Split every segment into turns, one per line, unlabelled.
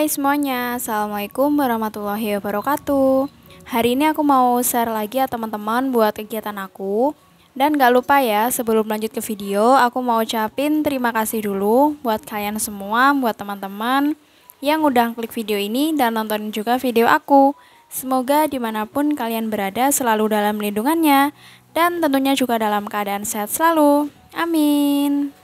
Hai semuanya, Assalamualaikum warahmatullahi wabarakatuh. Hari ini aku mau share lagi ya teman-teman buat kegiatan aku. Dan gak lupa ya, sebelum lanjut ke video, aku mau ucapin terima kasih dulu buat kalian semua, buat teman-teman yang udah klik video ini dan nonton juga video aku. Semoga dimanapun kalian berada selalu dalam lindungannya, dan tentunya juga dalam keadaan sehat selalu. Amin.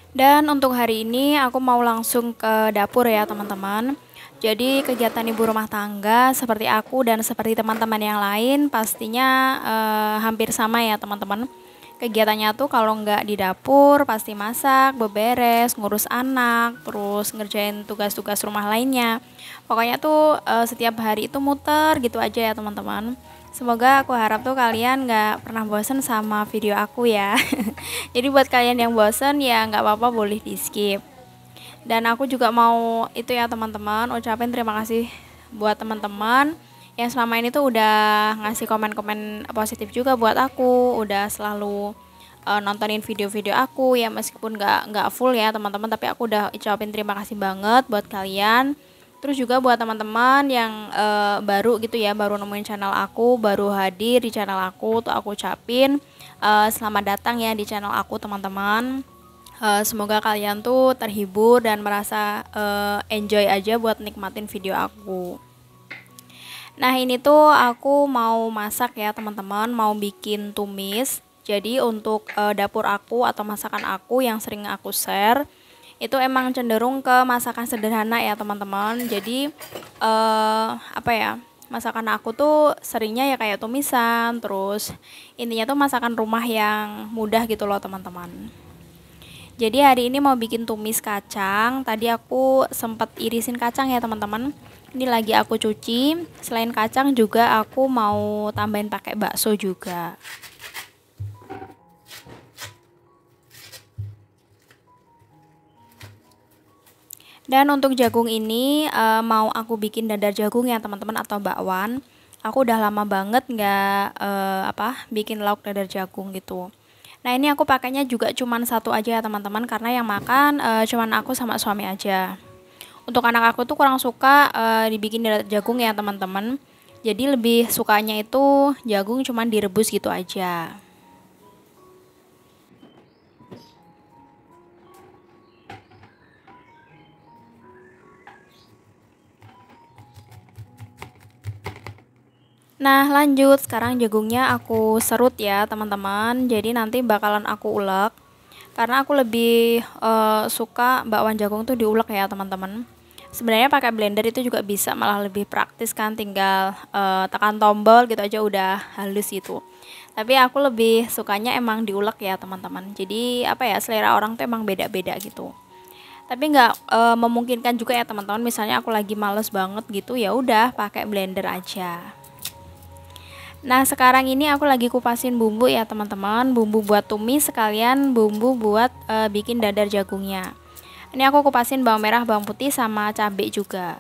Dan untuk hari ini aku mau langsung ke dapur ya teman-teman. Jadi kegiatan ibu rumah tangga seperti aku dan seperti teman-teman yang lain pastinya hampir sama ya teman-teman. Kegiatannya tuh kalau nggak di dapur pasti masak, beberes, ngurus anak, terus ngerjain tugas-tugas rumah lainnya. Pokoknya tuh setiap hari itu muter gitu aja ya teman-teman. Semoga aku harap tuh kalian nggak pernah bosen sama video aku ya. Jadi buat kalian yang bosen ya nggak apa-apa, boleh di skip. Dan aku juga mau itu ya teman-teman, ucapin terima kasih buat teman-teman yang selama ini tuh udah ngasih komen-komen positif juga buat aku, udah selalu nontonin video-video aku ya, meskipun nggak full ya teman-teman, tapi aku udah ucapin terima kasih banget buat kalian. Terus juga buat teman-teman yang baru gitu ya, baru nemuin channel aku, baru hadir di channel aku, tuh aku ucapin selamat datang ya di channel aku teman-teman. Semoga kalian tuh terhibur dan merasa enjoy aja buat nikmatin video aku. Nah ini tuh aku mau masak ya teman-teman, mau bikin tumis. Jadi untuk dapur aku atau masakan aku yang sering aku share itu emang cenderung ke masakan sederhana ya teman-teman. Jadi apa ya, masakan aku tuh seringnya ya kayak tumisan, terus intinya tuh masakan rumah yang mudah gitu loh teman-teman. Jadi hari ini mau bikin tumis kacang. Tadi aku sempat irisin kacang ya teman-teman. Ini lagi aku cuci. Selain kacang juga aku mau tambahin pakai bakso juga. Dan untuk jagung ini mau aku bikin dadar jagung ya teman-teman, atau bakwan. Aku udah lama banget nggak bikin lauk dadar jagung gitu. Nah ini aku pakainya juga cuman satu aja ya teman-teman, karena yang makan cuman aku sama suami aja. Untuk anak aku tuh kurang suka dibikin dadar jagung ya teman-teman. Jadi lebih sukanya itu jagung cuman direbus gitu aja. Nah lanjut, sekarang jagungnya aku serut ya teman-teman. Jadi nanti bakalan aku ulek, karena aku lebih suka bakwan jagung tuh diulek ya teman-teman. Sebenarnya pakai blender itu juga bisa, malah lebih praktis kan, tinggal tekan tombol gitu aja udah halus gitu. Tapi aku lebih sukanya emang diulek ya teman-teman. Jadi apa ya, selera orang tuh emang beda-beda gitu. Tapi nggak memungkinkan juga ya teman-teman. Misalnya aku lagi males banget gitu, ya udah pakai blender aja. Nah sekarang ini aku lagi kupasin bumbu ya teman-teman, bumbu buat tumis sekalian bumbu buat bikin dadar jagungnya. Ini aku kupasin bawang merah, bawang putih, sama cabai juga.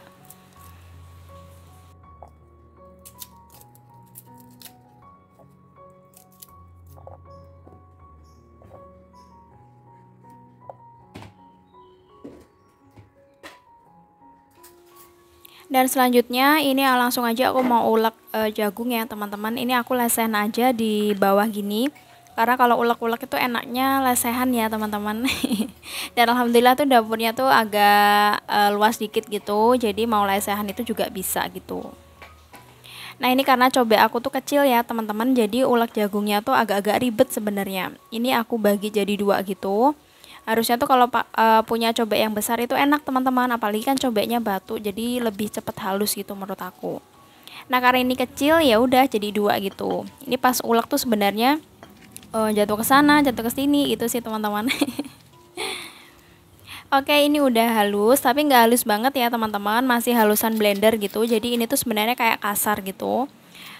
Dan selanjutnya ini langsung aja aku mau ulek jagung ya teman-teman. Ini aku lesehan aja di bawah gini, karena kalau ulek-ulek itu enaknya lesehan ya teman-teman. Dan alhamdulillah tuh dapurnya tuh agak luas dikit gitu, jadi mau lesehan itu juga bisa gitu. Nah ini karena cobek aku tuh kecil ya teman-teman, jadi ulek jagungnya tuh agak-agak ribet sebenarnya. Ini aku bagi jadi dua gitu. Harusnya tuh kalau punya cobek yang besar itu enak teman-teman, apalagi kan cobeknya batu, jadi lebih cepet halus gitu menurut aku. Nah karena ini kecil ya udah jadi dua gitu. Ini pas ulek tuh sebenarnya jatuh ke sana, jatuh ke sini gitu sih teman-teman. Oke ini udah halus, tapi nggak halus banget ya teman-teman, masih halusan blender gitu. Jadi ini tuh sebenarnya kayak kasar gitu.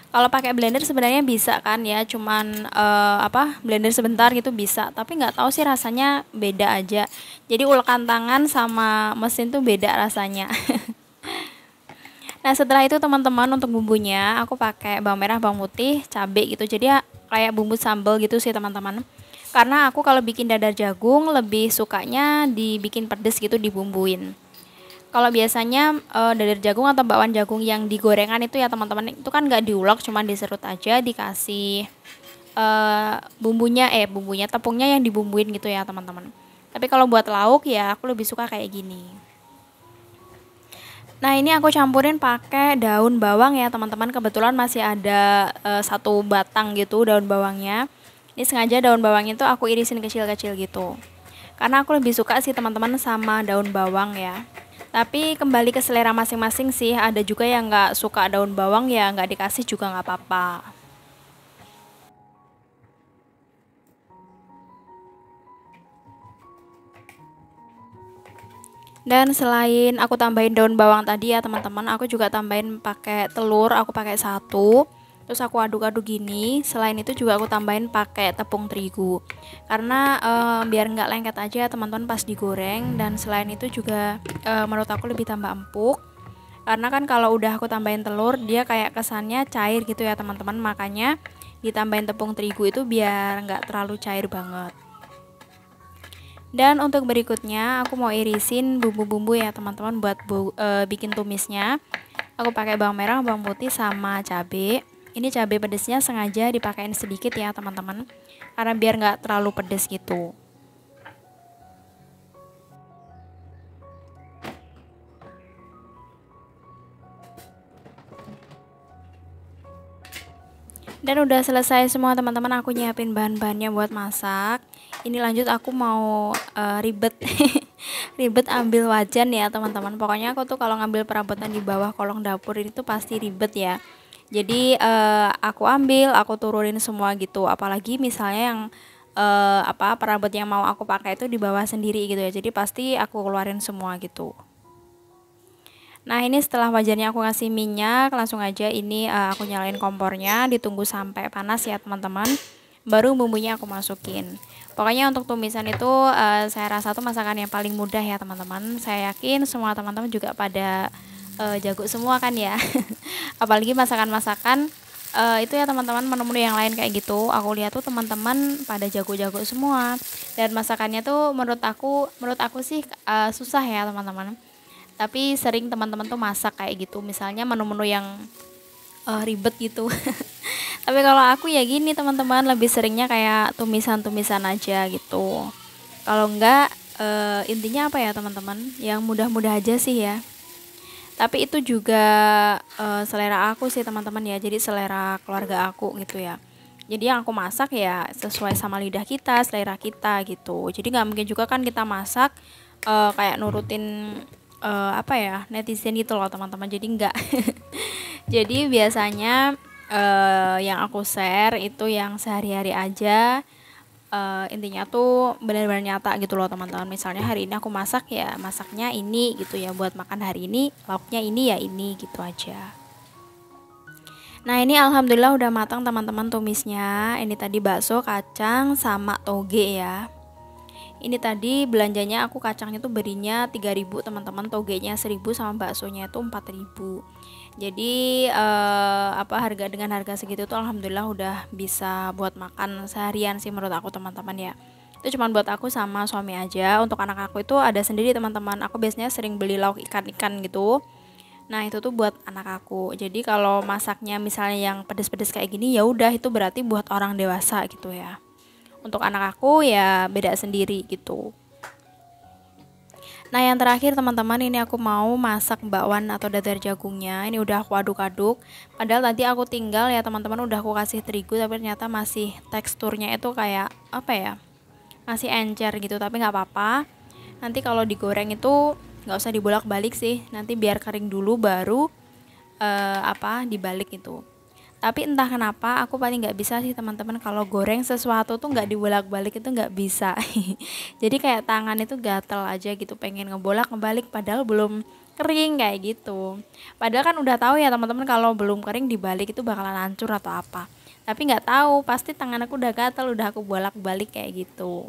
Kalau pakai blender sebenarnya bisa kan ya, cuman blender sebentar gitu bisa, tapi nggak tahu sih rasanya beda aja. Jadi ulekan tangan sama mesin tuh beda rasanya. Nah setelah itu teman-teman, untuk bumbunya aku pakai bawang merah, bawang putih, cabai gitu. Jadi ya kayak bumbu sambal gitu sih teman-teman. Karena aku kalau bikin dadar jagung lebih sukanya dibikin pedes gitu, dibumbuin. Kalau biasanya dadar jagung atau bakwan jagung yang digorengan itu ya teman-teman, itu kan nggak diulek, cuma diserut aja, dikasih bumbunya tepungnya yang dibumbuin gitu ya teman-teman. Tapi kalau buat lauk ya aku lebih suka kayak gini. Nah ini aku campurin pakai daun bawang ya teman-teman. Kebetulan masih ada satu batang gitu daun bawangnya. Ini sengaja daun bawang itu aku irisin kecil-kecil gitu. Karena aku lebih suka sih teman-teman sama daun bawang ya. Tapi kembali ke selera masing-masing sih. Ada juga yang nggak suka daun bawang ya nggak dikasih juga nggak apa-apa. Dan selain aku tambahin daun bawang tadi ya teman-teman, aku juga tambahin pakai telur, aku pakai satu. Terus aku aduk-aduk gini. Selain itu juga aku tambahin pakai tepung terigu. Karena biar nggak lengket aja teman-teman pas digoreng. Dan selain itu juga menurut aku lebih tambah empuk. Karena kan kalau udah aku tambahin telur, dia kayak kesannya cair gitu ya teman-teman. Makanya ditambahin tepung terigu itu biar nggak terlalu cair banget. Dan untuk berikutnya aku mau irisin bumbu-bumbu ya teman-teman buat bikin tumisnya. Aku pakai bawang merah, bawang putih sama cabai. Ini cabai pedesnya sengaja dipakein sedikit ya teman-teman, karena biar nggak terlalu pedes gitu. Dan udah selesai semua teman-teman, aku nyiapin bahan-bahannya buat masak. Ini lanjut aku mau ribet ribet ambil wajan ya teman-teman. Pokoknya aku tuh kalau ngambil perabotan di bawah kolong dapur ini tuh pasti ribet ya. Jadi aku ambil, aku turunin semua gitu. Apalagi misalnya yang perabot yang mau aku pakai itu di bawah sendiri gitu ya. Jadi pasti aku keluarin semua gitu. Nah ini setelah wajannya aku kasih minyak, langsung aja ini aku nyalain kompornya, ditunggu sampai panas ya teman-teman. Baru bumbunya aku masukin. Pokoknya untuk tumisan itu saya rasa tuh masakan yang paling mudah ya teman-teman. Saya yakin semua teman-teman juga pada jago semua kan ya. Apalagi masakan-masakan itu ya teman-teman, menu-menu yang lain kayak gitu. Aku lihat tuh teman-teman pada jago-jago semua. Dan masakannya tuh menurut aku sih susah ya teman-teman. Tapi sering teman-teman tuh masak kayak gitu. Misalnya menu-menu yang ribet gitu. Tapi kalau aku ya gini teman-teman, lebih seringnya kayak tumisan-tumisan aja gitu. Kalau enggak intinya apa ya teman-teman, yang mudah-mudah aja sih ya. Tapi itu juga selera aku sih teman-teman ya, jadi selera keluarga aku gitu ya. Jadi yang aku masak ya sesuai sama lidah kita, selera kita gitu. Jadi nggak mungkin juga kan kita masak kayak nurutin netizen gitu loh teman-teman. Jadi enggak. Jadi biasanya yang aku share itu yang sehari-hari aja. Intinya tuh benar-benar nyata gitu loh teman-teman. Misalnya hari ini aku masak ya masaknya ini gitu ya, buat makan hari ini, lauknya ini ya ini gitu aja. Nah ini alhamdulillah udah matang teman-teman tumisnya. Ini tadi bakso, kacang, sama toge ya. Ini tadi belanjanya aku kacangnya tuh berinya 3.000 teman-teman, togenya 1.000 sama baksonya itu 4.000. Jadi harga dengan harga segitu tuh alhamdulillah udah bisa buat makan seharian sih menurut aku teman-teman ya. Itu cuma buat aku sama suami aja. Untuk anak aku itu ada sendiri teman-teman. Aku biasanya sering beli lauk ikan-ikan gitu. Nah itu tuh buat anak aku. Jadi kalau masaknya misalnya yang pedes-pedes kayak gini ya udah itu berarti buat orang dewasa gitu ya. Untuk anak aku ya beda sendiri gitu. Nah yang terakhir teman-teman, ini aku mau masak bakwan atau dadar jagungnya. Ini udah aku aduk-aduk. Padahal tadi aku tinggal ya teman-teman, udah aku kasih terigu, tapi ternyata masih teksturnya itu kayak masih encer gitu. Tapi nggak apa-apa. Nanti kalau digoreng itu nggak usah dibolak-balik sih. Nanti biar kering dulu baru dibalik itu. Tapi entah kenapa aku paling nggak bisa sih teman-teman, kalau goreng sesuatu tuh nggak dibolak-balik itu nggak bisa. Jadi kayak tangan itu gatel aja gitu, pengen ngebolak-ngebalik padahal belum kering kayak gitu. Padahal kan udah tahu ya teman-teman, kalau belum kering dibalik itu bakalan hancur atau apa. Tapi nggak tahu, pasti tangan aku udah gatel, udah aku bolak-balik kayak gitu.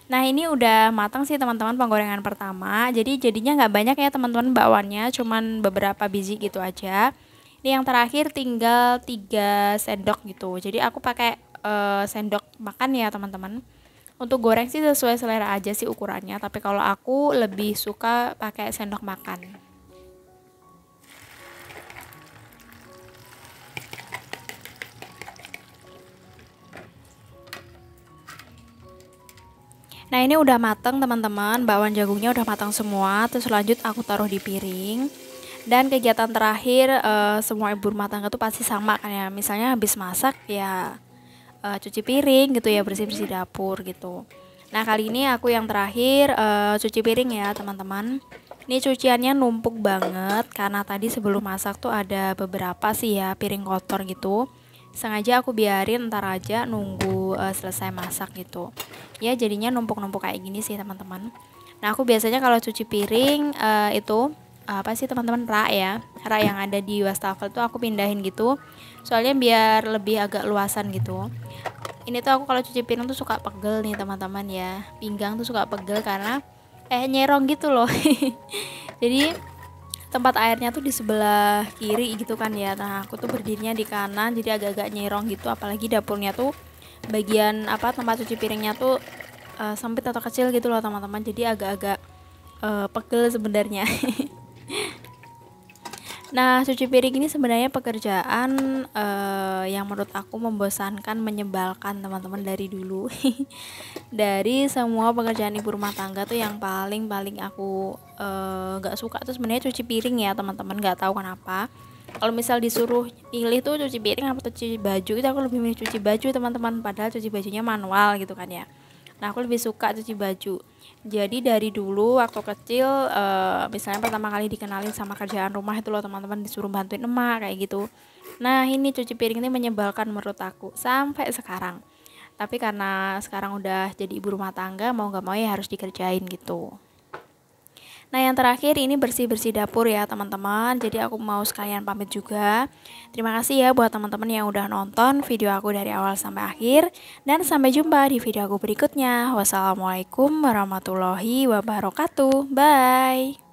Nah ini udah matang sih teman-teman penggorengan pertama. Jadi jadinya nggak banyak ya teman-teman bakwannya, cuman beberapa biji gitu aja. Ini yang terakhir tinggal 3 sendok gitu. Jadi aku pakai sendok makan ya teman-teman. Untuk goreng sih sesuai selera aja sih ukurannya, tapi kalau aku lebih suka pakai sendok makan. Nah ini udah mateng teman-teman, bakwan jagungnya udah matang semua. Terus lanjut aku taruh di piring. Dan kegiatan terakhir semua ibu rumah tangga tuh pasti sama kan ya. Misalnya habis masak ya cuci piring gitu ya, bersih-bersih dapur gitu. Nah kali ini aku yang terakhir cuci piring ya teman-teman. Ini cuciannya numpuk banget karena tadi sebelum masak tuh ada beberapa sih ya piring kotor gitu. Sengaja aku biarin ntar aja nunggu selesai masak gitu. Ya jadinya numpuk-numpuk kayak gini sih teman-teman. Nah aku biasanya kalau cuci piring itu apa sih teman-teman, rak ya, rak yang ada di wastafel tuh aku pindahin gitu. Soalnya biar lebih agak luasan gitu. Ini tuh aku kalau cuci piring tuh suka pegel nih teman-teman ya. Pinggang tuh suka pegel karena nyerong gitu loh. Jadi tempat airnya tuh di sebelah kiri gitu kan ya. Nah aku tuh berdirinya di kanan jadi agak-agak nyerong gitu. Apalagi dapurnya tuh bagian tempat cuci piringnya tuh sempit atau kecil gitu loh teman-teman. Jadi agak-agak pegel sebenarnya. Nah, cuci piring ini sebenarnya pekerjaan yang menurut aku membosankan, menyebalkan teman-teman dari dulu. Dari semua pekerjaan ibu rumah tangga tuh yang paling aku gak suka tuh sebenarnya cuci piring ya teman-teman. Gak tahu kenapa. Kalau misal disuruh pilih tuh cuci piring apa cuci baju, itu aku lebih milih cuci baju teman-teman. Padahal cuci bajunya manual gitu kan ya. Nah aku lebih suka cuci baju. Jadi dari dulu waktu kecil misalnya pertama kali dikenalin sama kerjaan rumah itu loh teman-teman, disuruh bantuin emak kayak gitu. Nah ini cuci piring ini menyebalkan menurut aku sampai sekarang. Tapi karena sekarang udah jadi ibu rumah tangga, mau gak mau ya harus dikerjain gitu. Nah yang terakhir ini bersih-bersih dapur ya teman-teman. Jadi aku mau sekalian pamit juga. Terima kasih ya buat teman-teman yang udah nonton video aku dari awal sampai akhir. Dan sampai jumpa di video aku berikutnya. Wassalamualaikum warahmatullahi wabarakatuh. Bye.